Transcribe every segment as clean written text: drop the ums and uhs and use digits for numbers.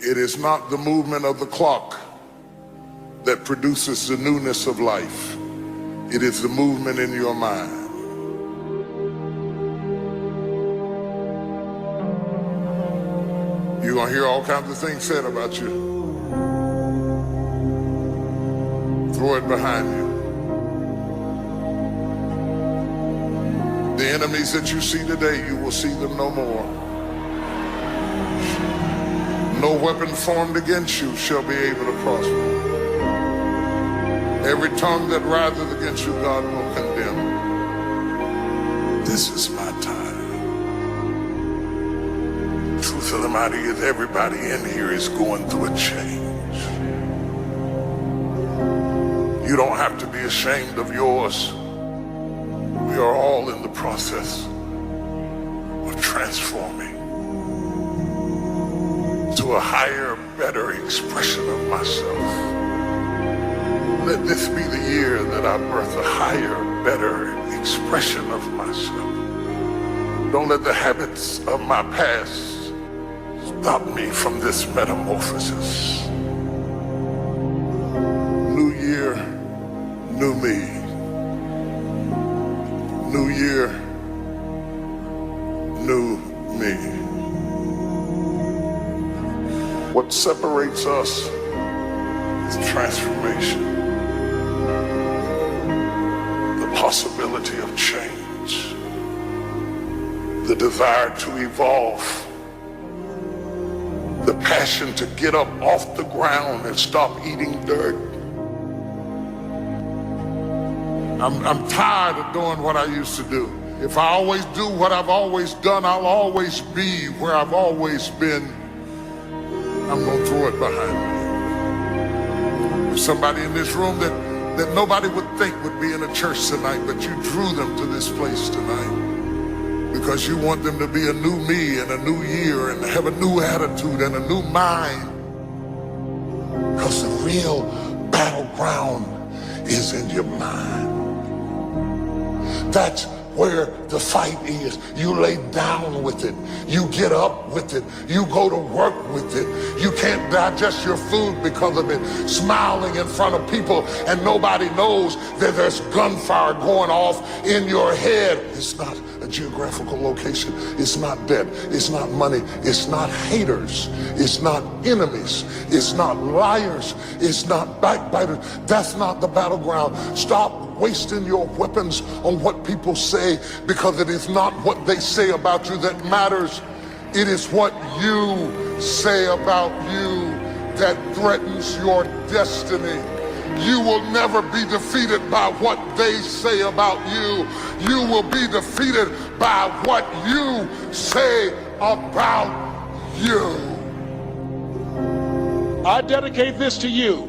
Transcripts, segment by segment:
It is not the movement of the clock that produces the newness of life. It is the movement in your mind. You're gonna hear all kinds of things said about you. Throw it behind you. The enemies that you see today, you will see them no more. No weapon formed against you shall be able to prosper. Every tongue that riseth against you, God will condemn. This is my time. Truth of the matter is, everybody in here is going through a change. You don't have to be ashamed of yours. We are all in the process of transforming to a higher, better expression of myself. Let this be the year that I birth a higher, better expression of myself. Don't let the habits of my past stop me from this metamorphosis. New year, new me. New year, new me. What separates us is transformation. The possibility of change. The desire to evolve. The passion to get up off the ground and stop eating dirt. I'm tired of doing what I used to do. If I always do what I've always done, I'll always be where I've always been. I'm gonna throw it behind me. There's somebody in this room that nobody would think would be in a church tonight, but you drew them to this place tonight because you want them to be a new me and a new year and have a new attitude and a new mind. Because the real battleground is in your mind. That's where the fight is. You lay down with it. You get up with it. You go to work with it. You can't digest your food because of it. Smiling in front of people and nobody knows that there's gunfire going off in your head. It's not a geographical location. It's not debt. It's not money. It's not haters. It's not enemies. It's not liars. It's not backbiters. That's not the battleground. Stop wasting your weapons on what people say, because it is not what they say about you that matters. It is what you say about you that threatens your destiny. You will never be defeated by what they say about you. You will be defeated by what you say about you. I dedicate this to you,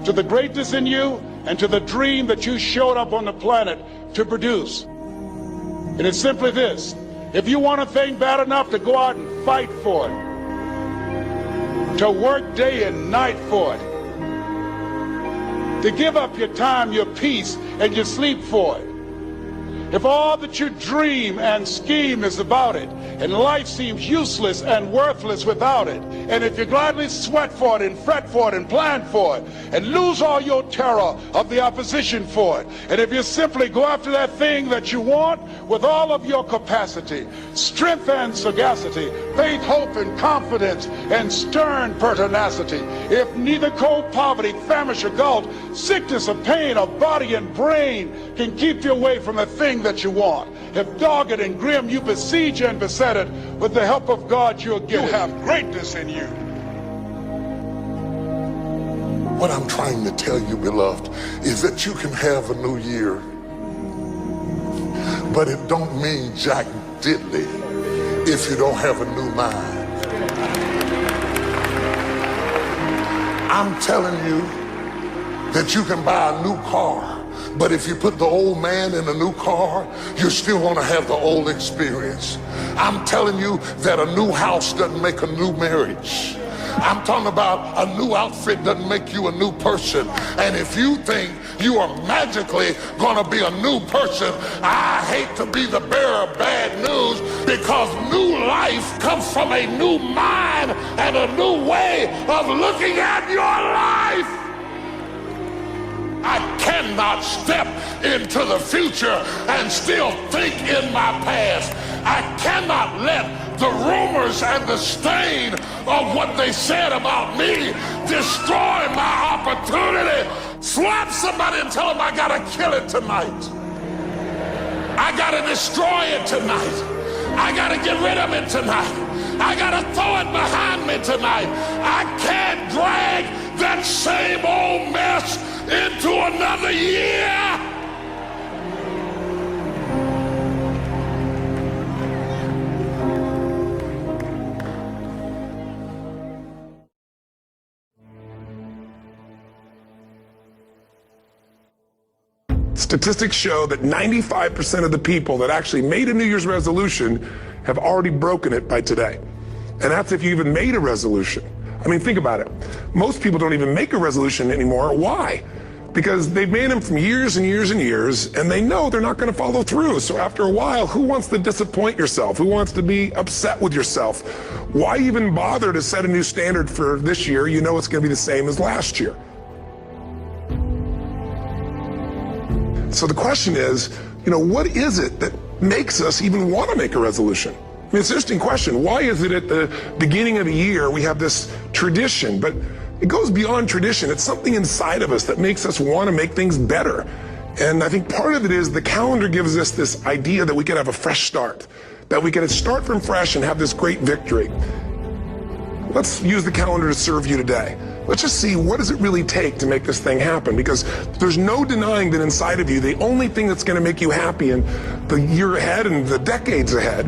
to the greatness in you, and to the dream that you showed up on the planet to produce. And it's simply this: if you want a thing bad enough to go out and fight for it, to work day and night for it, to give up your time, your peace, and your sleep for it, if all that you dream and scheme is about it, and life seems useless and worthless without it, and if you gladly sweat for it and fret for it and plan for it, and lose all your terror of the opposition for it, and if you simply go after that thing that you want with all of your capacity, strength and sagacity, faith, hope and confidence, and stern pertinacity, if neither cold poverty, famish or gulf, sickness or pain of body and brain can keep you away from the thing that you want, if dogged and grim you besiege and beset it, with the help of God you'll get it. You have greatness in you. What I'm trying to tell you, beloved, is that you can have a new year, but it don't mean jack diddly if you don't have a new mind. I'm telling you that you can buy a new car, but if you put the old man in a new car, you're still gonna have the old experience. I'm telling you that a new house doesn't make a new marriage. I'm talking about a new outfit doesn't make you a new person. And if you think you are magically gonna be a new person, I hate to be the bearer of bad news, because new life comes from a new mind and a new way of looking at your life. I cannot step into the future and still think in my past. I cannot let the rumors and the stain of what they said about me destroy my opportunity. Slap somebody and tell them I gotta kill it tonight. I gotta destroy it tonight. I gotta get rid of it tonight. I gotta throw it behind me tonight. I can't drag that same old mess into another year. Statistics show that 95% of the people that actually made a New Year's resolution have already broken it by today. And that's if you even made a resolution. I mean, think about it. Most people don't even make a resolution anymore. Why? Because they've made them from years and years and years, and they know they're not going to follow through. So after a while, who wants to disappoint yourself? Who wants to be upset with yourself? Why even bother to set a new standard for this year? You know it's going to be the same as last year. So the question is, what is it that makes us even want to make a resolution? I mean, it's an interesting question. Why is it at the beginning of the year we have this tradition, but it goes beyond tradition. It's something inside of us that makes us want to make things better. And I think part of it is the calendar gives us this idea that we can have a fresh start, that we can start from fresh and have this great victory. Let's use the calendar to serve you today. Let's just see, what does it really take to make this thing happen? Because there's no denying that inside of you, the only thing that's going to make you happy in the year ahead and the decades ahead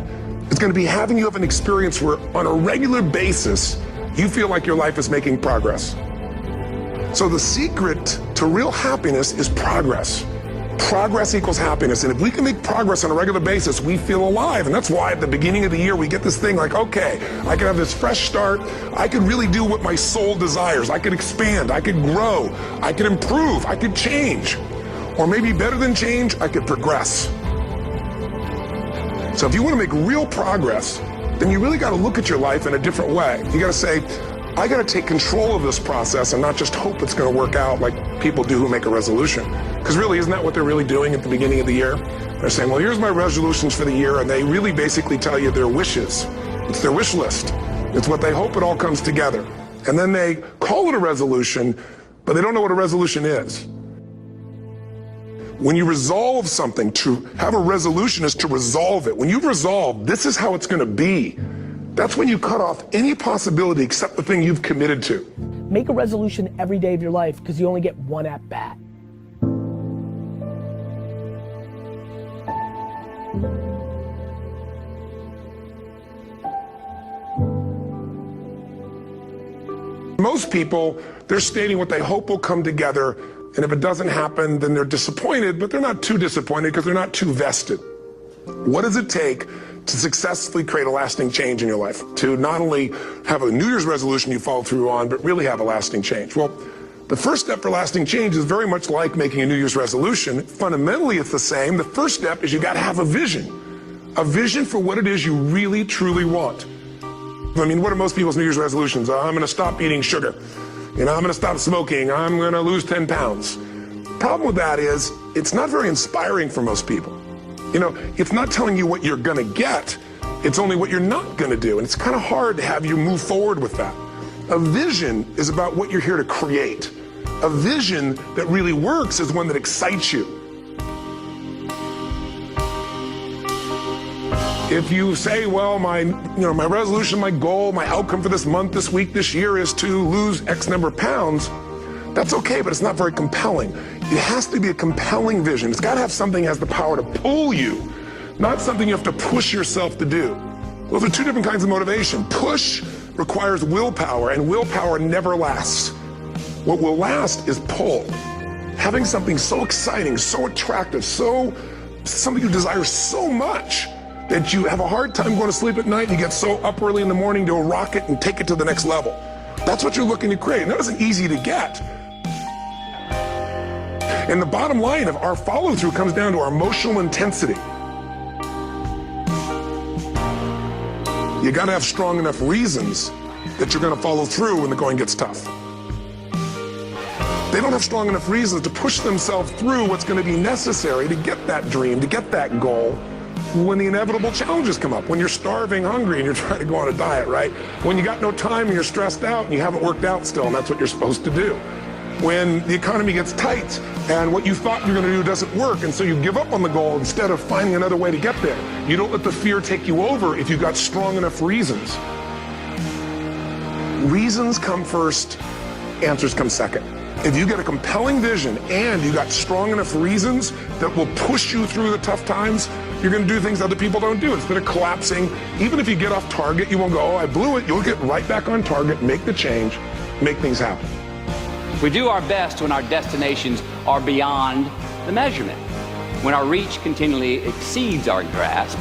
is going to be having you have an experience where on a regular basis, you feel like your life is making progress. So the secret to real happiness is progress. Progress equals happiness. And if we can make progress on a regular basis, we feel alive. And that's why at the beginning of the year, we get this thing like, okay, I can have this fresh start. I can really do what my soul desires. I can expand. I can grow. I can improve. I can change. Or maybe better than change, I could progress. So if you want to make real progress, then you really got to look at your life in a different way. You got to say, I got to take control of this process and not just hope it's going to work out like people do who make a resolution. Because really, isn't that what they're really doing at the beginning of the year? They're saying, well, here's my resolutions for the year, and they really basically tell you their wishes. It's their wish list. It's what they hope it all comes together. And then they call it a resolution, but they don't know what a resolution is. When you resolve something, to have a resolution is to resolve it. When you've resolved, this is how it's going to be. That's when you cut off any possibility except the thing you've committed to. Make a resolution every day of your life because you only get one at bat. Most people, they're stating what they hope will come together, and if it doesn't happen, then they're disappointed, but they're not too disappointed because they're not too vested. What does it take to successfully create a lasting change in your life? To not only have a New Year's resolution you follow through on, but really have a lasting change? Well, the first step for lasting change is very much like making a New Year's resolution. Fundamentally, it's the same. The first step is you got to have a vision for what it is you really, truly want. I mean, what are most people's New Year's resolutions? I'm going to stop eating sugar. I'm going to stop smoking. I'm going to lose 10 pounds. The problem with that is it's not very inspiring for most people. It's not telling you what you're going to get. It's only what you're not going to do. And it's kind of hard to have you move forward with that. A vision is about what you're here to create. A vision that really works is one that excites you. If you say, well, my resolution, my goal, my outcome for this month, this week, this year is to lose X number of pounds, that's okay, but it's not very compelling. It has to be a compelling vision. It's got to have something that has the power to pull you, not something you have to push yourself to do. Those are two different kinds of motivation. Push requires willpower, and willpower never lasts. What will last is pull. Having something so exciting, so attractive, something you desire so much that you have a hard time going to sleep at night, and you get so up early in the morning to rock it and take it to the next level. That's what you're looking to create. And that isn't easy to get. And the bottom line of our follow-through comes down to our emotional intensity. You got to have strong enough reasons that you're going to follow through when the going gets tough. They don't have strong enough reasons to push themselves through what's going to be necessary to get that dream, to get that goal, when the inevitable challenges come up, when you're starving, hungry, and you're trying to go on a diet, right? When you got no time and you're stressed out and you haven't worked out still, and that's what you're supposed to do. When the economy gets tight and what you thought you're going to do doesn't work, and so you give up on the goal instead of finding another way to get there. You don't let the fear take you over if you've got strong enough reasons. Reasons come first, answers come second. If you get a compelling vision and you got strong enough reasons that will push you through the tough times, you're going to do things other people don't do. Instead of collapsing, even if you get off target, you won't go, oh, I blew it. You'll get right back on target, make the change, make things happen. We do our best when our destinations are beyond the measurement, when our reach continually exceeds our grasp,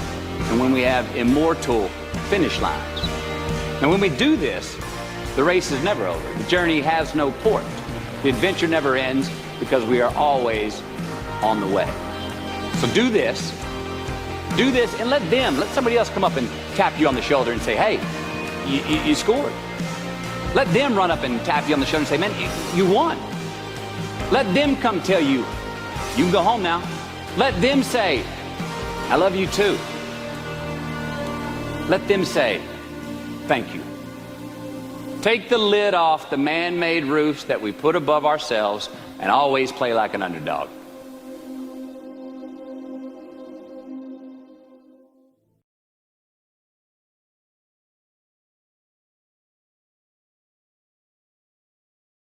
and when we have immortal finish lines. And when we do this, the race is never over. The journey has no port. The adventure never ends because we are always on the way. So do this, and let somebody else come up and tap you on the shoulder and say, hey, you scored. Let them run up and tap you on the shoulder and say, man, you won. Let them come tell you, you can go home now. Let them say, I love you too. Let them say, thank you. Take the lid off the man-made roofs that we put above ourselves and always play like an underdog.